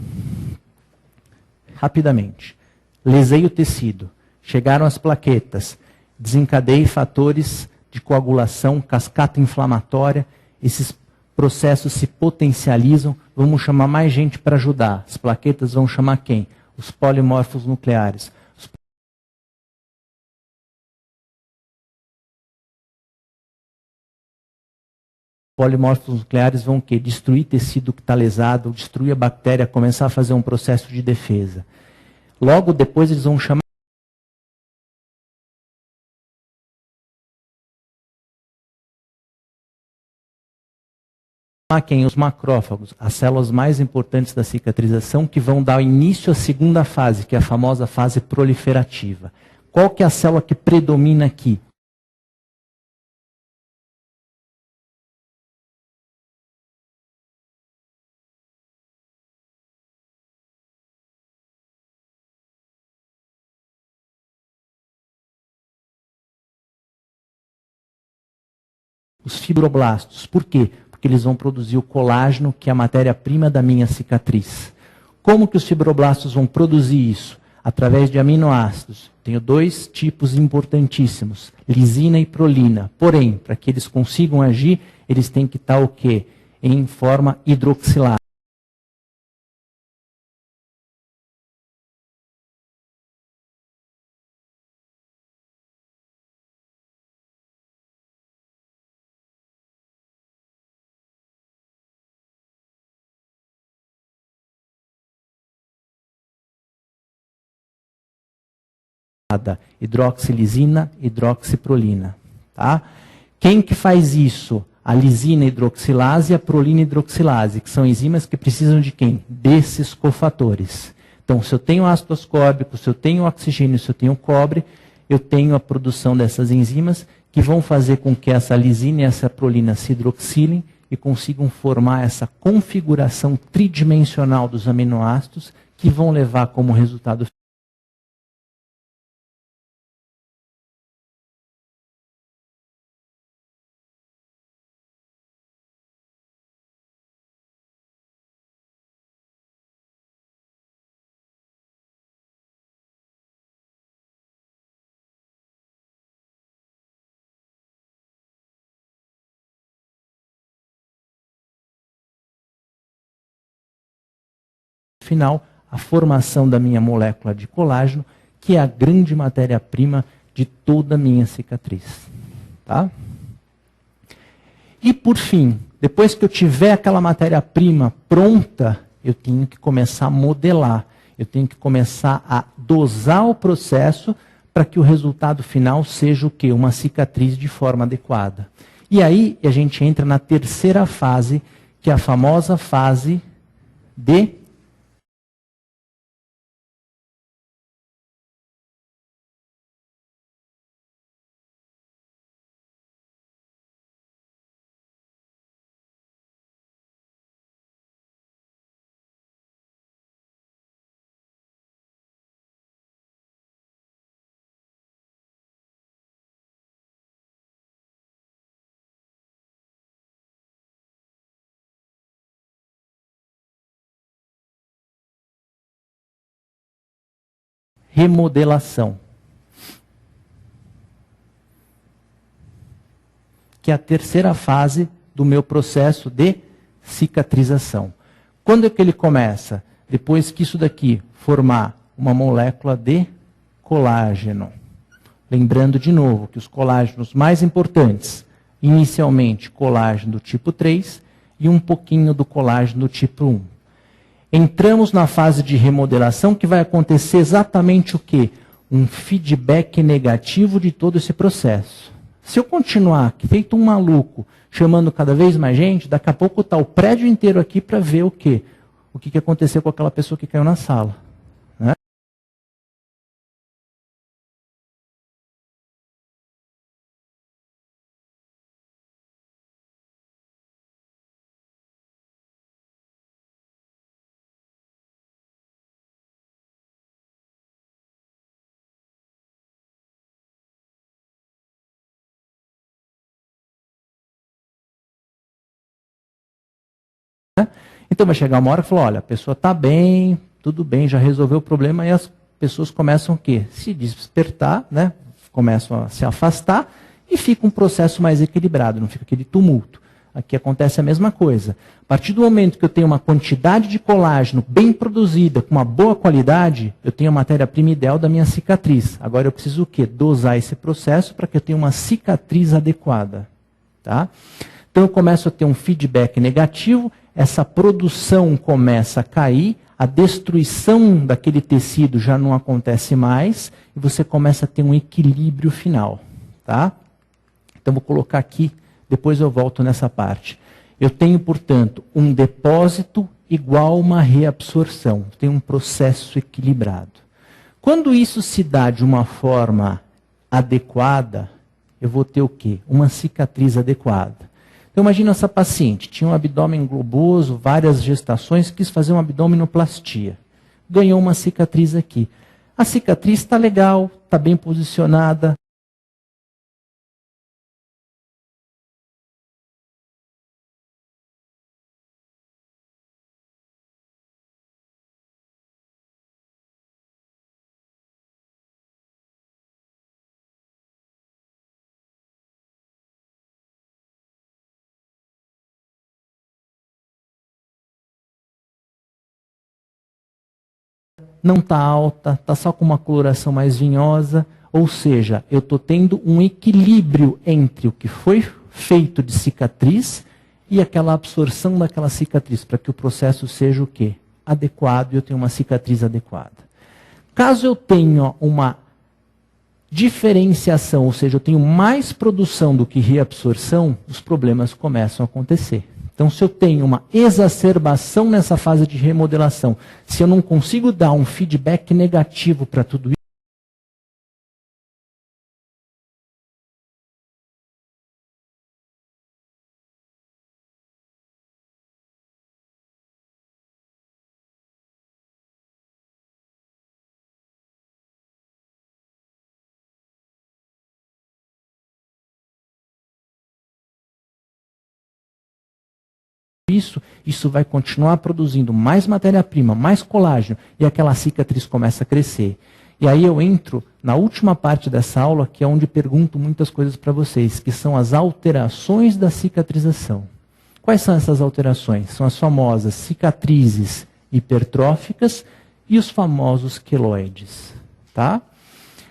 Rapidamente. Lesei o tecido. Chegaram as plaquetas. Desencadeei fatores de coagulação, cascata inflamatória. Esses processos se potencializam. Vamos chamar mais gente para ajudar. As plaquetas vão chamar quem? Os polimorfos nucleares. Os polimorfos nucleares vão o quê? Destruir tecido que está lesado, destruir a bactéria, começar a fazer um processo de defesa. Logo depois eles vão chamar quem? Os macrófagos, as células mais importantes da cicatrização, que vão dar início à segunda fase, que é a famosa fase proliferativa. Qual que é a célula que predomina aqui? Os fibroblastos. Por quê? Porque eles vão produzir o colágeno, que é a matéria-prima da minha cicatriz. Como que os fibroblastos vão produzir isso? Através de aminoácidos. Tenho dois tipos importantíssimos, lisina e prolina. Porém, para que eles consigam agir, eles têm que estar o quê? Em forma hidroxilada. Hidroxilisina, hidroxiprolina. Tá? Quem que faz isso? A lisina hidroxilase e a prolina hidroxilase, que são enzimas que precisam de quem? Desses cofatores. Então, se eu tenho ácido ascórbico, se eu tenho oxigênio, se eu tenho cobre, eu tenho a produção dessas enzimas que vão fazer com que essa lisina e essa prolina se hidroxilem e consigam formar essa configuração tridimensional dos aminoácidos que vão levar como resultado final, a formação da minha molécula de colágeno, que é a grande matéria-prima de toda a minha cicatriz. Tá? E por fim, depois que eu tiver aquela matéria-prima pronta, eu tenho que começar a modelar. Eu tenho que começar a dosar o processo para que o resultado final seja o quê? Uma cicatriz de forma adequada. E aí a gente entra na terceira fase, que é a famosa fase de remodelação, que é a terceira fase do meu processo de cicatrização. Quando é que ele começa? Depois que isso daqui formar uma molécula de colágeno. Lembrando de novo que os colágenos mais importantes, inicialmente colágeno do tipo 3 e um pouquinho do colágeno do tipo 1. Entramos na fase de remodelação, que vai acontecer exatamente o quê? Um feedback negativo de todo esse processo. Se eu continuar, feito um maluco, chamando cada vez mais gente, daqui a pouco está o prédio inteiro aqui para ver o quê? O que aconteceu com aquela pessoa que caiu na sala. Né? Então vai chegar uma hora que fala, olha, a pessoa está bem, tudo bem, já resolveu o problema, e as pessoas começam o quê? Se despertar, né? Começam a se afastar e fica um processo mais equilibrado, não fica aquele tumulto. Aqui acontece a mesma coisa. A partir do momento que eu tenho uma quantidade de colágeno bem produzida, com uma boa qualidade, eu tenho a matéria-prima ideal da minha cicatriz. Agora eu preciso o quê? Dosar esse processo para que eu tenha uma cicatriz adequada. Tá? Então eu começo a ter um feedback negativo, essa produção começa a cair, a destruição daquele tecido já não acontece mais, e você começa a ter um equilíbrio final. Tá? Então vou colocar aqui, depois eu volto nessa parte. Eu tenho, portanto, um depósito igual a uma reabsorção. Tem um processo equilibrado. Quando isso se dá de uma forma adequada, eu vou ter o quê? Uma cicatriz adequada. Então imagina essa paciente, tinha um abdômen globoso, várias gestações, quis fazer uma abdominoplastia. Ganhou uma cicatriz aqui. A cicatriz está legal, está bem posicionada. Não está alta, está só com uma coloração mais vinhosa, ou seja, eu estou tendo um equilíbrio entre o que foi feito de cicatriz e aquela absorção daquela cicatriz, para que o processo seja o quê? Adequado e eu tenha uma cicatriz adequada. Caso eu tenha uma diferenciação, ou seja, eu tenho mais produção do que reabsorção, os problemas começam a acontecer. Então, se eu tenho uma exacerbação nessa fase de remodelação, se eu não consigo dar um feedback negativo para tudo isso vai continuar produzindo mais matéria-prima, mais colágeno, e aquela cicatriz começa a crescer. E aí eu entro na última parte dessa aula, que é onde pergunto muitas coisas para vocês, que são as alterações da cicatrização. Quais são essas alterações? São as famosas cicatrizes hipertróficas e os famosos queloides. Tá?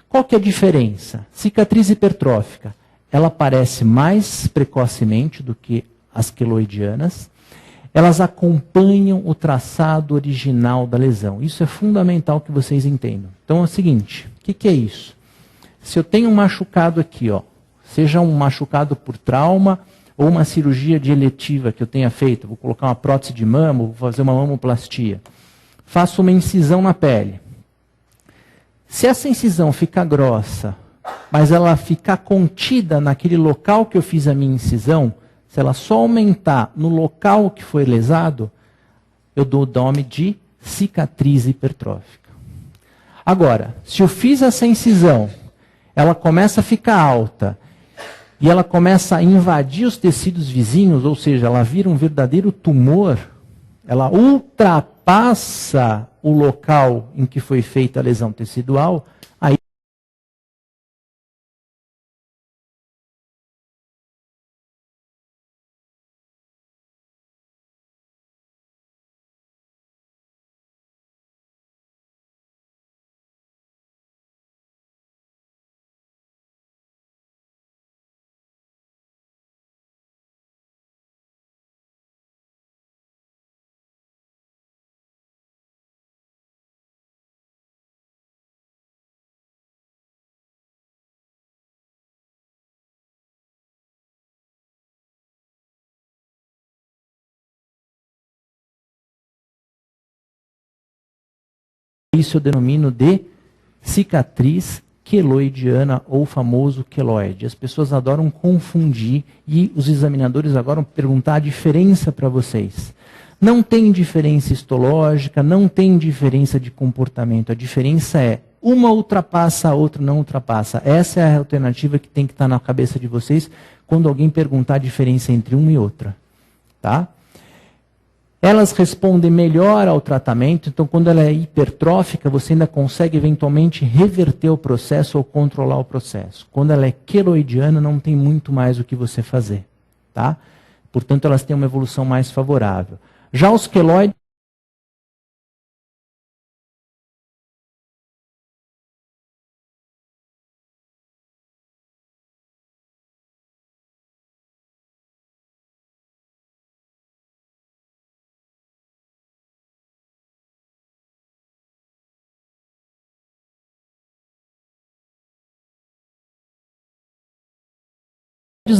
Qual que é a diferença? Cicatriz hipertrófica, ela aparece mais precocemente do que as queloidianas. Elas acompanham o traçado original da lesão. Isso é fundamental que vocês entendam. Então é o seguinte, o que é isso? Se eu tenho um machucado aqui, ó, seja um machucado por trauma ou uma cirurgia de eletiva que eu tenha feito, vou colocar uma prótese de mama, vou fazer uma mamoplastia, faço uma incisão na pele. Se essa incisão ficar grossa, mas ela ficar contida naquele local que eu fiz a minha incisão, se ela só aumentar no local que foi lesado, eu dou o nome de cicatriz hipertrófica. Agora, se eu fiz essa incisão, ela começa a ficar alta e ela começa a invadir os tecidos vizinhos, ou seja, ela vira um verdadeiro tumor, ela ultrapassa o local em que foi feita a lesão tecidual, aí isso eu denomino de cicatriz queloidiana ou famoso queloide. As pessoas adoram confundir e os examinadores agora vão perguntar a diferença para vocês. Não tem diferença histológica, não tem diferença de comportamento. A diferença é uma ultrapassa, a outra não ultrapassa. Essa é a alternativa que tem que estar na cabeça de vocês quando alguém perguntar a diferença entre uma e outra. Tá? Elas respondem melhor ao tratamento, então quando ela é hipertrófica, você ainda consegue eventualmente reverter o processo ou controlar o processo. Quando ela é queloidiana, não tem muito mais o que você fazer. Tá? Portanto, elas têm uma evolução mais favorável. Já os queloides,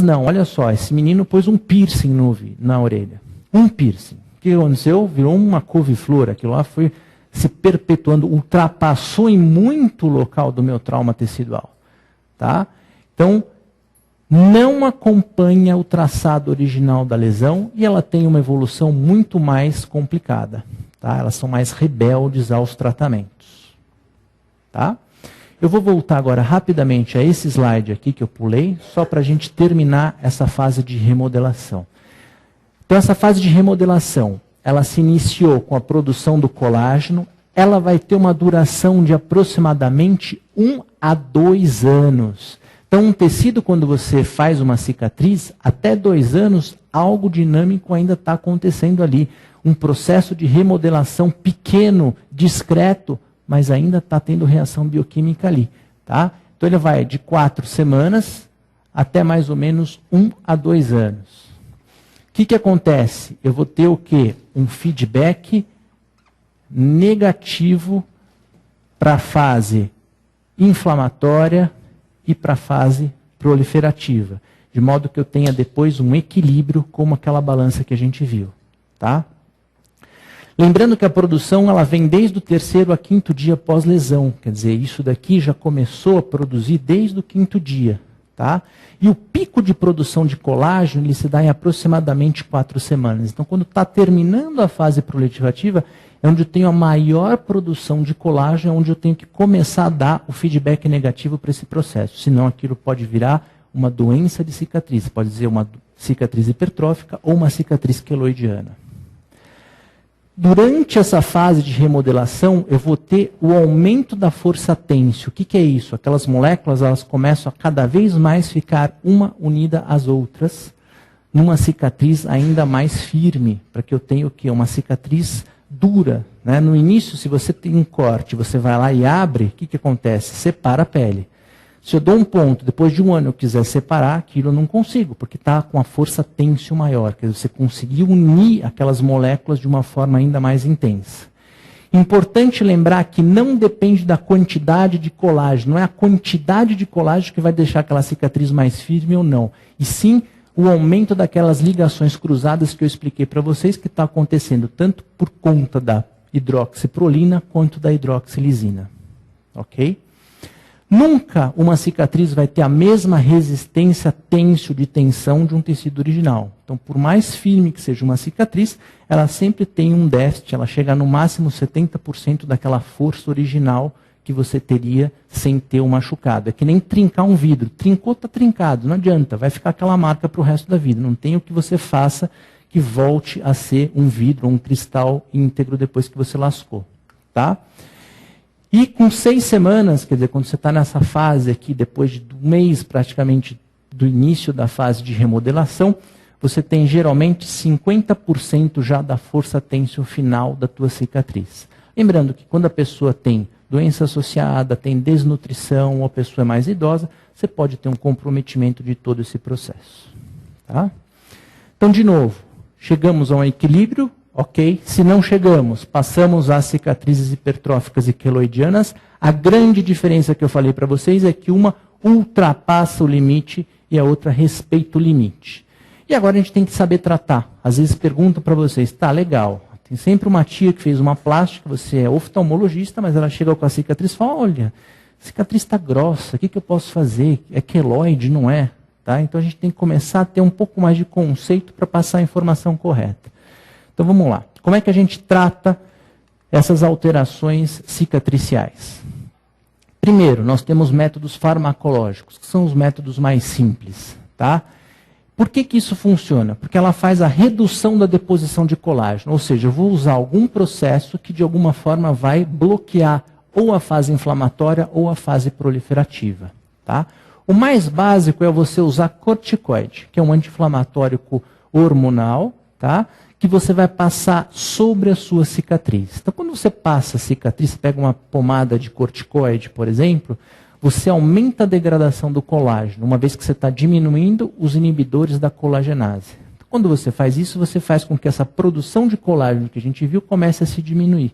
não, olha só, esse menino pôs um piercing na orelha. Um piercing. O que aconteceu? Virou uma couve-flor. Aquilo lá foi se perpetuando, ultrapassou em muito o local do meu trauma tecidual. Tá? Então, não acompanha o traçado original da lesão e ela tem uma evolução muito mais complicada. Tá? Elas são mais rebeldes aos tratamentos. Tá? Eu vou voltar agora rapidamente a esse slide aqui que eu pulei, só para a gente terminar essa fase de remodelação. Então, essa fase de remodelação, ela se iniciou com a produção do colágeno, ela vai ter uma duração de aproximadamente 1 a 2 anos. Então, um tecido, quando você faz uma cicatriz, até 2 anos, algo dinâmico ainda está acontecendo ali. Um processo de remodelação pequeno, discreto, mas ainda está tendo reação bioquímica ali. Tá? Então ele vai de 4 semanas até mais ou menos 1 a 2 anos. O que acontece? Eu vou ter o quê? Um feedback negativo para a fase inflamatória e para a fase proliferativa. De modo que eu tenha depois um equilíbrio como aquela balança que a gente viu. Tá? Lembrando que a produção ela vem desde o 3º a 5º dia pós-lesão. Quer dizer, isso daqui já começou a produzir desde o 5º dia. Tá? E o pico de produção de colágeno ele se dá em aproximadamente 4 semanas. Então, quando está terminando a fase proliferativa, é onde eu tenho a maior produção de colágeno, é onde eu tenho que começar a dar o feedback negativo para esse processo. Senão, aquilo pode virar uma doença de cicatriz. Pode ser uma cicatriz hipertrófica ou uma cicatriz queloidiana. Durante essa fase de remodelação, eu vou ter o aumento da força tênsio. O que é isso? Aquelas moléculas elas começam a cada vez mais ficar uma unida às outras, numa cicatriz ainda mais firme, para que eu tenha o quê? Uma cicatriz dura, né? No início, se você tem um corte, você vai lá e abre, o que acontece? Separa a pele. Se eu dou um ponto, depois de um ano eu quiser separar, aquilo eu não consigo, porque está com a força têncil maior, quer dizer, você conseguiu unir aquelas moléculas de uma forma ainda mais intensa. Importante lembrar que não depende da quantidade de colágeno, não é a quantidade de colágeno que vai deixar aquela cicatriz mais firme ou não, e sim o aumento daquelas ligações cruzadas que eu expliquei para vocês, que está acontecendo tanto por conta da hidroxiprolina quanto da hidroxilisina. Ok? Nunca uma cicatriz vai ter a mesma resistência têncil de tensão de um tecido original. Então, por mais firme que seja uma cicatriz, ela sempre tem um déficit, ela chega no máximo 70% daquela força original que você teria sem ter o machucado. É que nem trincar um vidro. Trincou, está trincado, não adianta, vai ficar aquela marca para o resto da vida. Não tem o que você faça que volte a ser um vidro ou um cristal íntegro depois que você lascou. Tá? E com 6 semanas, quer dizer, quando você está nessa fase aqui, depois de um mês praticamente do início da fase de remodelação, você tem geralmente 50% já da força têncil final da tua cicatriz. Lembrando que quando a pessoa tem doença associada, tem desnutrição, ou a pessoa é mais idosa, você pode ter um comprometimento de todo esse processo. Tá? Então, de novo, chegamos a um equilíbrio. Ok? Se não chegamos, passamos às cicatrizes hipertróficas e queloidianas. A grande diferença que eu falei para vocês é que uma ultrapassa o limite e a outra respeita o limite. E agora a gente tem que saber tratar. Às vezes perguntam para vocês, tá, legal, tem sempre uma tia que fez uma plástica, você é oftalmologista, mas ela chega com a cicatriz e fala, olha, a cicatriz está grossa, o que eu posso fazer? É queloide, não é? Tá? Então a gente tem que começar a ter um pouco mais de conceito para passar a informação correta. Então vamos lá. Como é que a gente trata essas alterações cicatriciais? Primeiro, nós temos métodos farmacológicos, que são os métodos mais simples. Tá? Por que isso funciona? Porque ela faz a redução da deposição de colágeno. Ou seja, eu vou usar algum processo que de alguma forma vai bloquear ou a fase inflamatória ou a fase proliferativa. Tá? O mais básico é você usar corticoide, que é um anti-inflamatório hormonal, tá? Que você vai passar sobre a sua cicatriz. Então, quando você passa a cicatriz, você pega uma pomada de corticoide, por exemplo, você aumenta a degradação do colágeno, uma vez que você está diminuindo os inibidores da colagenase. Então, quando você faz isso, você faz com que essa produção de colágeno que a gente viu comece a se diminuir.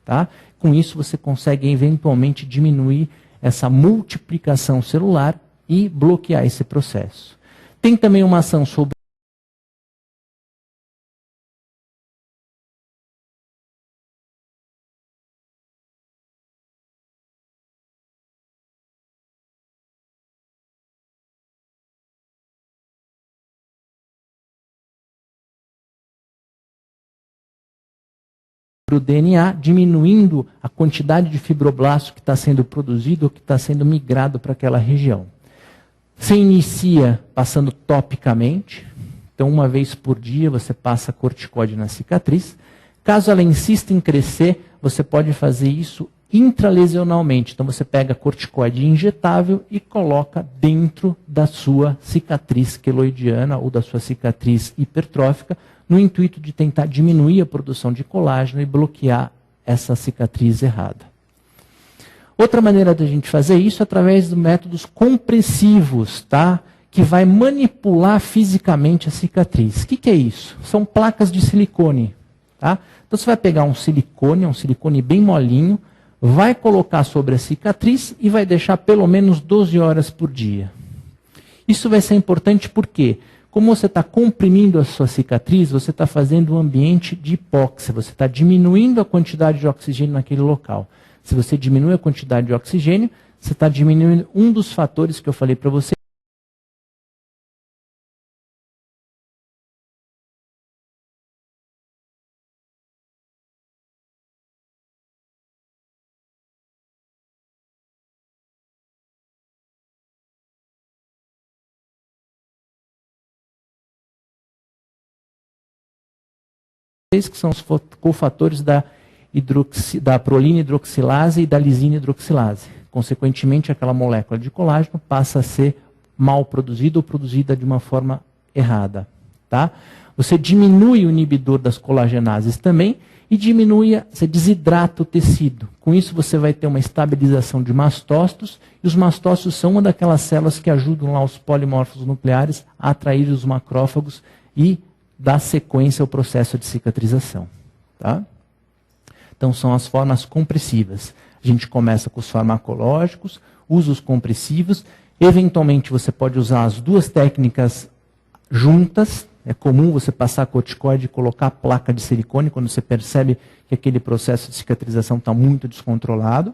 Tá? Com isso, você consegue eventualmente diminuir essa multiplicação celular e bloquear esse processo. Tem também uma ação sobre o DNA, diminuindo a quantidade de fibroblasto que está sendo produzido ou que está sendo migrado para aquela região. Você inicia passando topicamente, então uma vez por dia você passa corticoide na cicatriz. Caso ela insista em crescer, você pode fazer isso intralesionalmente. Então você pega corticoide injetável e coloca dentro da sua cicatriz queloidiana ou da sua cicatriz hipertrófica, no intuito de tentar diminuir a produção de colágeno e bloquear essa cicatriz errada. Outra maneira da gente fazer isso é através de métodos compressivos, tá? Que vai manipular fisicamente a cicatriz. O que é isso? São placas de silicone. Tá? Então você vai pegar um silicone bem molinho, vai colocar sobre a cicatriz e vai deixar pelo menos 12 horas por dia. Isso vai ser importante porque, como você está comprimindo a sua cicatriz, você está fazendo um ambiente de hipóxia, você está diminuindo a quantidade de oxigênio naquele local. Se você diminui a quantidade de oxigênio, você está diminuindo um dos fatores que eu falei para você. Que são os cofatores da prolina hidroxilase e da lisina hidroxilase. Consequentemente, aquela molécula de colágeno passa a ser mal produzida ou produzida de uma forma errada. tá? Você diminui o inibidor das colagenases também e você desidrata o tecido. Com isso você vai ter uma estabilização de mastócitos, e os mastócitos são uma daquelas células que ajudam lá os polimorfos nucleares a atrair os macrófagos e dar sequência ao processo de cicatrização. Tá? Então são as formas compressivas. A gente começa com os farmacológicos, usa os compressivos, eventualmente você pode usar as duas técnicas juntas. É comum você passar corticoide e colocar a placa de silicone quando você percebe que aquele processo de cicatrização está muito descontrolado.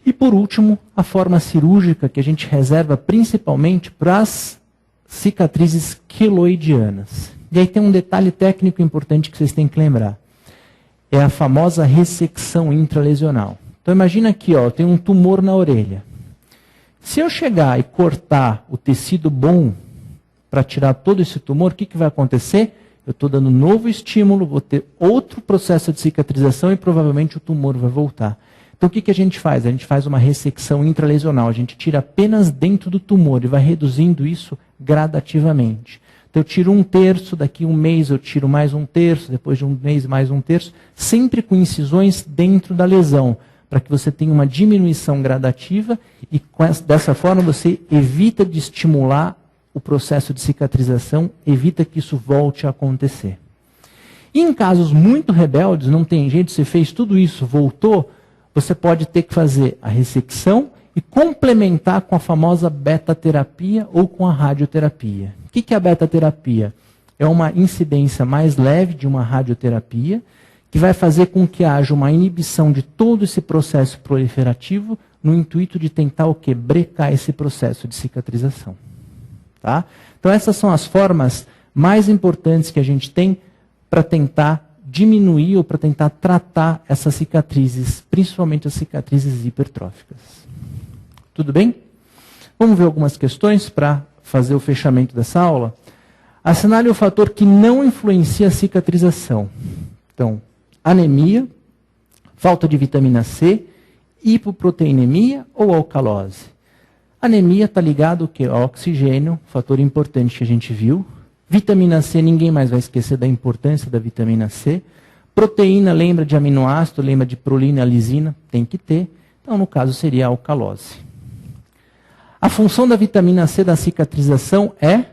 E por último, a forma cirúrgica que a gente reserva principalmente para as cicatrizes queloidianas. E aí tem um detalhe técnico importante que vocês têm que lembrar. É a famosa ressecção intralesional. Então imagina aqui, ó, tem um tumor na orelha. Se eu chegar e cortar o tecido bom para tirar todo esse tumor, o que vai acontecer? Eu estou dando novo estímulo, vou ter outro processo de cicatrização e provavelmente o tumor vai voltar. Então o que a gente faz? A gente faz uma ressecção intralesional, a gente tira apenas dentro do tumor e vai reduzindo isso gradativamente. Então eu tiro 1/3, daqui um mês eu tiro mais 1/3, depois de um mês mais 1/3, sempre com incisões dentro da lesão, para que você tenha uma diminuição gradativa e dessa forma você evita de estimular o processo de cicatrização, evita que isso volte a acontecer. E em casos muito rebeldes, não tem jeito, você fez tudo isso, voltou, você pode ter que fazer a ressecção e complementar com a famosa beta-terapia ou com a radioterapia. O que é a beta-terapia? É uma incidência mais leve de uma radioterapia, que vai fazer com que haja uma inibição de todo esse processo proliferativo, no intuito de tentar o quê? Brecar esse processo de cicatrização. Tá? Então essas são as formas mais importantes que a gente tem para tentar diminuir ou para tentar tratar essas cicatrizes, principalmente as cicatrizes hipertróficas. Tudo bem? Vamos ver algumas questões para fazer o fechamento dessa aula. Assinale o fator que não influencia a cicatrização. Então, anemia, falta de vitamina C, hipoproteinemia ou alcalose. Anemia está ligado ao oxigênio, fator importante que a gente viu. Vitamina C, ninguém mais vai esquecer da importância da vitamina C. Proteína, lembra de aminoácido, lembra de prolina, lisina, tem que ter. Então, no caso, seria a alcalose. A função da vitamina C da cicatrização é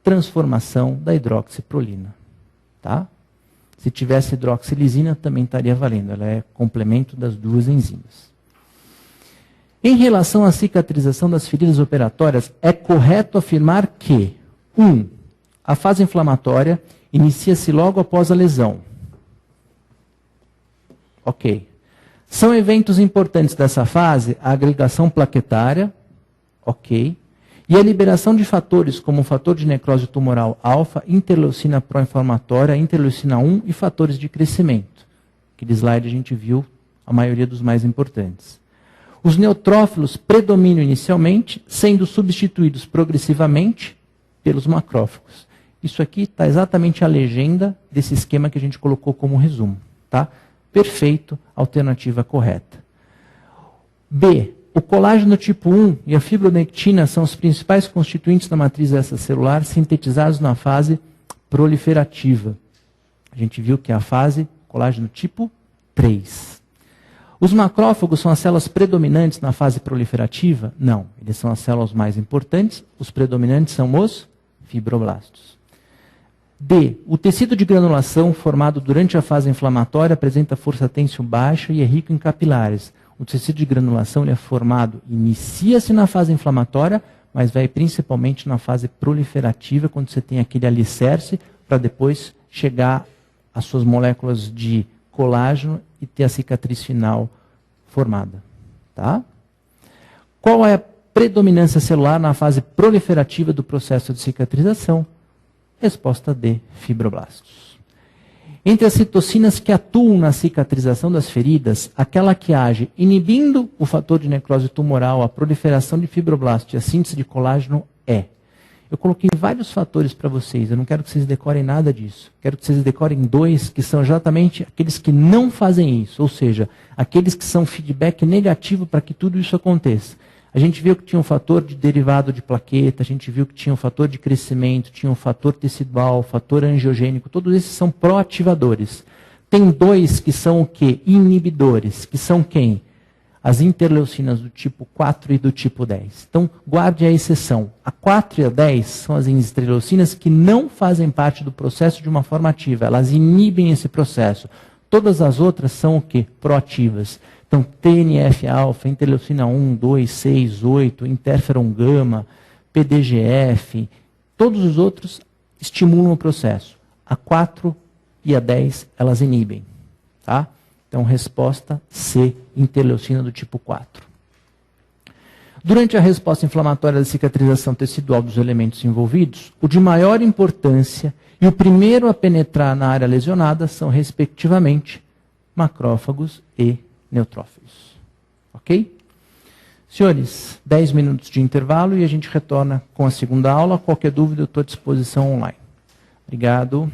transformação da hidroxiprolina. Tá? Se tivesse hidroxilisina, também estaria valendo. Ela é complemento das duas enzimas. Em relação à cicatrização das feridas operatórias, é correto afirmar que 1. A fase inflamatória inicia-se logo após a lesão. Ok. São eventos importantes dessa fase a agregação plaquetária, ok. E a liberação de fatores como o fator de necrose tumoral alfa, interleucina pró-inflamatória, interleucina 1 e fatores de crescimento. Aquele slide a gente viu a maioria dos mais importantes. Os neutrófilos predominam inicialmente, sendo substituídos progressivamente pelos macrófagos. Isso aqui está exatamente a legenda desse esquema que a gente colocou como resumo. Tá? Perfeito, alternativa correta. B. O colágeno tipo 1 e a fibronectina são os principais constituintes da matriz extracelular sintetizados na fase proliferativa. A gente viu que é a fase colágeno tipo 3. Os macrófagos são as células predominantes na fase proliferativa? Não, eles são as células mais importantes, os predominantes são os fibroblastos. D. O tecido de granulação formado durante a fase inflamatória apresenta força têncil baixa e é rico em capilares. O tecido de granulação ele é formado, inicia-se na fase inflamatória, mas vai principalmente na fase proliferativa, quando você tem aquele alicerce, para depois chegar às suas moléculas de colágeno e ter a cicatriz final formada. Tá? Qual é a predominância celular na fase proliferativa do processo de cicatrização? Resposta D, fibroblastos. Entre as citocinas que atuam na cicatrização das feridas, aquela que age inibindo o fator de necrose tumoral, a proliferação de fibroblastos e a síntese de colágeno é. Eu coloquei vários fatores para vocês, eu não quero que vocês decorem nada disso. Quero que vocês decorem 2, que são exatamente aqueles que não fazem isso, ou seja, aqueles que são feedback negativo para que tudo isso aconteça. A gente viu que tinha um fator de derivado de plaqueta, a gente viu que tinha um fator de crescimento, tinha um fator tecidual, fator angiogênico, todos esses são proativadores. Tem dois que são o quê? Inibidores, que são quem? As interleucinas do tipo 4 e do tipo 10. Então, guarde a exceção. A 4 e a 10 são as interleucinas que não fazem parte do processo de uma forma ativa, elas inibem esse processo. Todas as outras são o quê? Proativas. Então, TNF-alfa, interleucina 1, 2, 6, 8, interferon gama, PDGF, todos os outros estimulam o processo. A 4 e a 10, elas inibem. Tá? Então, resposta C, interleucina do tipo 4. Durante a resposta inflamatória da cicatrização tecidual dos elementos envolvidos, o de maior importância e o primeiro a penetrar na área lesionada são, respectivamente, macrófagos e neutrófilos. Ok? Senhores, 10 minutos de intervalo e a gente retorna com a segunda aula. Qualquer dúvida, eu estou à disposição online. Obrigado.